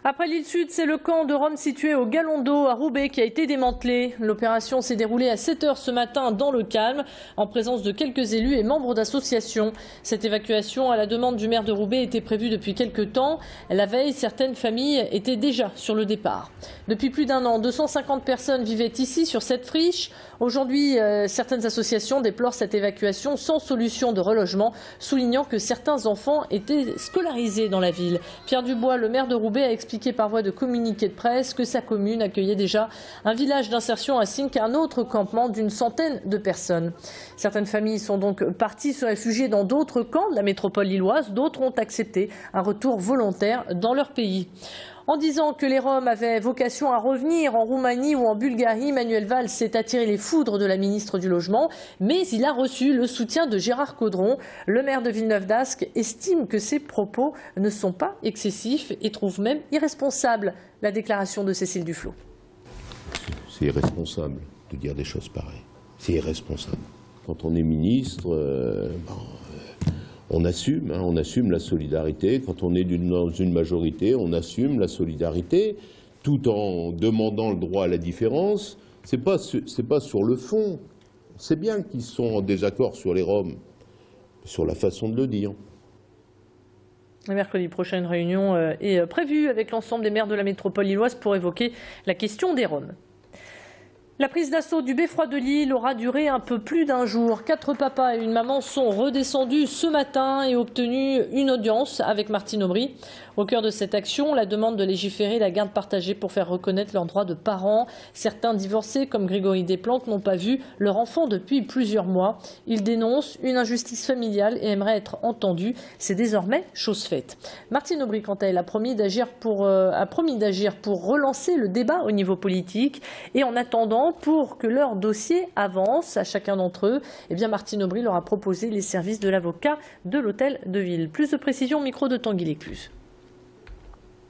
Après l'île Sud, c'est le camp de Roms situé au Galon d'Eau à Roubaix qui a été démantelé. L'opération s'est déroulée à 7 h ce matin dans le calme, en présence de quelques élus et membres d'associations. Cette évacuation à la demande du maire de Roubaix était prévue depuis quelques temps. La veille, certaines familles étaient déjà sur le départ. Depuis plus d'un an, 250 personnes vivaient ici sur cette friche. Aujourd'hui, certaines associations déplorent cette évacuation sans solution de relogement, soulignant que certains enfants étaient scolarisés dans la ville. Pierre Dubois, le maire de Roubaix, a expliqué par voie de communiqué de presse que sa commune accueillait déjà un village d'insertion ainsi qu'un autre campement d'une centaine de personnes. Certaines familles sont donc parties se réfugier dans d'autres camps de la métropole lilloise, d'autres ont accepté un retour volontaire dans leur pays. En disant que les Roms avaient vocation à revenir en Roumanie ou en Bulgarie, Manuel Valls s'est attiré les foudres de la ministre du Logement, mais il a reçu le soutien de Gérard Caudron. Le maire de Villeneuve-d'Ascq estime que ces propos ne sont pas excessifs et trouve même irresponsable la déclaration de Cécile Duflot. C'est irresponsable de dire des choses pareilles. C'est irresponsable. Quand on est ministre, on assume la solidarité. Quand on est dans une majorité, on assume la solidarité, tout en demandant le droit à la différence. C'est pas sur le fond. C'est bien qu'ils sont en désaccord sur les Roms, sur la façon de le dire. Le mercredi prochain, une réunion est prévue avec l'ensemble des maires de la métropole lilloise pour évoquer la question des Roms. La prise d'assaut du beffroi de Lille aura duré un peu plus d'un jour. 4 papas et une maman sont redescendus ce matin et ont obtenu une audience avec Martine Aubry. Au cœur de cette action, la demande de légiférer la garde partagée pour faire reconnaître leurs droits de parents. Certains divorcés, comme Grégory Desplantes, n'ont pas vu leur enfant depuis plusieurs mois. Ils dénoncent une injustice familiale et aimeraient être entendus. C'est désormais chose faite. Martine Aubry, quant à elle, a promis d'agir pour relancer le débat au niveau politique. Et en attendant, pour que leur dossier avance à chacun d'entre eux, Martine Aubry leur a proposé les services de l'avocat de l'hôtel de ville. Plus de précision au micro de Tanguy Lécluse.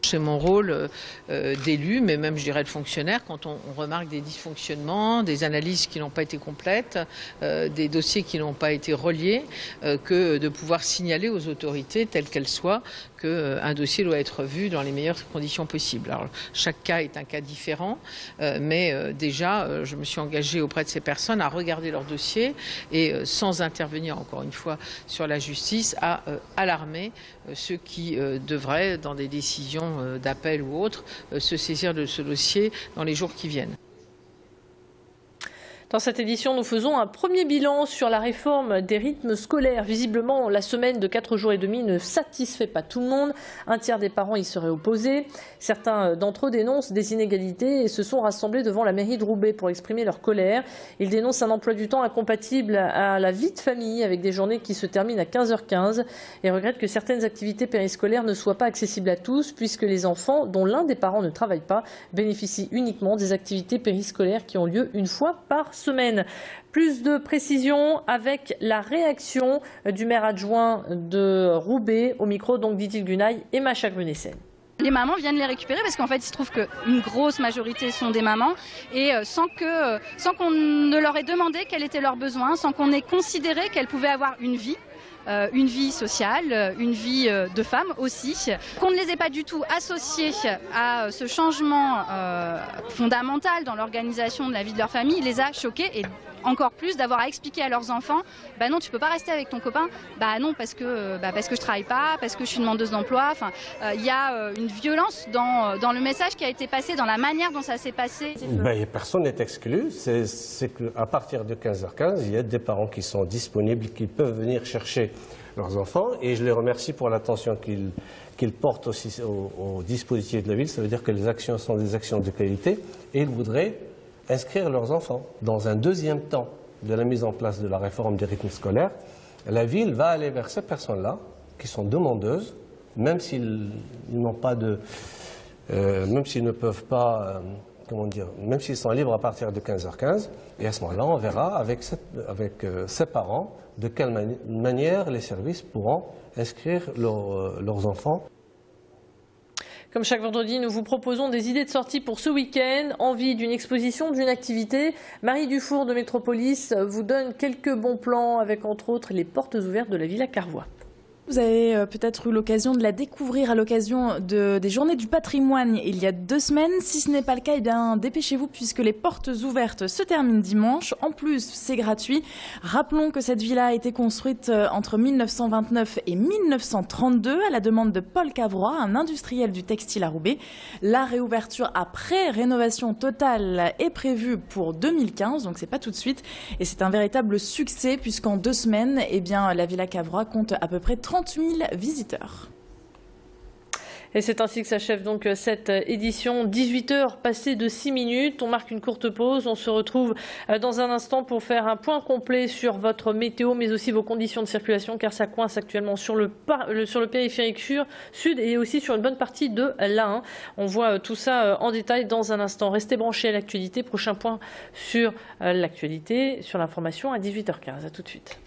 C'est mon rôle d'élu, mais même je dirais de fonctionnaire, quand on remarque des dysfonctionnements, des analyses qui n'ont pas été complètes, des dossiers qui n'ont pas été reliés, que de pouvoir signaler aux autorités, telles qu'elles soient, qu'un dossier doit être vu dans les meilleures conditions possibles. Alors, chaque cas est un cas différent, mais déjà, je me suis engagée auprès de ces personnes à regarder leur dossier et, sans intervenir encore une fois sur la justice, à alarmer ceux qui devraient, dans des décisions d'appel ou autres, se saisir de ce dossier dans les jours qui viennent. Dans cette édition, nous faisons un premier bilan sur la réforme des rythmes scolaires. Visiblement, la semaine de 4 jours et demi ne satisfait pas tout le monde. Un tiers des parents y seraient opposés. Certains d'entre eux dénoncent des inégalités et se sont rassemblés devant la mairie de Roubaix pour exprimer leur colère. Ils dénoncent un emploi du temps incompatible à la vie de famille avec des journées qui se terminent à 15h15 et regrettent que certaines activités périscolaires ne soient pas accessibles à tous puisque les enfants, dont l'un des parents ne travaille pas, bénéficient uniquement des activités périscolaires qui ont lieu une fois par semaine. Plus de précisions avec la réaction du maire adjoint de Roubaix au micro donc d'Idil Gunaï et Macha Grunessen. Les mamans viennent les récupérer parce qu'en fait il se trouve qu'une grosse majorité sont des mamans et sans qu'on ne leur ait demandé quels étaient leurs besoins, sans qu'on ait considéré qu'elles pouvaient avoir une vie sociale, une vie de femme aussi, qu'on ne les ait pas du tout associées à ce changement fondamental dans l'organisation de la vie de leur famille, les a choquées et encore plus d'avoir à expliquer à leurs enfants, bah non tu peux pas rester avec ton copain, bah non parce que je travaille pas, parce que je suis demandeuse d'emploi, enfin il y a une violence dans le message qui a été passé, dans la manière dont ça s'est passé. Personne n'est exclu, c'est qu'à partir de 15h15, il y a des parents qui sont disponibles, qui peuvent venir chercher leurs enfants et je les remercie pour l'attention qu'ils portent aussi au dispositif de la ville. Ça veut dire que les actions sont des actions de qualité et ils voudraient inscrire leurs enfants. Dans un deuxième temps de la mise en place de la réforme des rythmes scolaires, la ville va aller vers ces personnes-là qui sont demandeuses, même s'ils n'ont pas même s'ils ne peuvent pas, même s'ils sont libres à partir de 15h15, et à ce moment-là, on verra avec ces parents de quelle manière les services pourront inscrire leurs enfants. Comme chaque vendredi, nous vous proposons des idées de sortie pour ce week-end. Envie d'une exposition, d'une activité. Marie Dufour de Métropolis vous donne quelques bons plans avec entre autres les portes ouvertes de la Villa Carvois. Vous avez peut-être eu l'occasion de la découvrir à l'occasion des Journées du patrimoine il y a 2 semaines. Si ce n'est pas le cas, eh bien, dépêchez-vous puisque les portes ouvertes se terminent dimanche. En plus, c'est gratuit. Rappelons que cette villa a été construite entre 1929 et 1932 à la demande de Paul Cavrois, un industriel du textile à Roubaix. La réouverture après rénovation totale est prévue pour 2015, donc c'est pas tout de suite. Et c'est un véritable succès puisqu'en 2 semaines, eh bien, la villa Cavrois compte à peu près 30 000 visiteurs. Et c'est ainsi que s'achève donc cette édition. 18h passées de 6 minutes. On marque une courte pause. On se retrouve dans un instant pour faire un point complet sur votre météo, mais aussi vos conditions de circulation, car ça coince actuellement sur le périphérique sud et aussi sur une bonne partie de l'A1. On voit tout ça en détail dans un instant. Restez branchés à l'actualité. Prochain point sur l'actualité, sur l'information à 18h15. À tout de suite.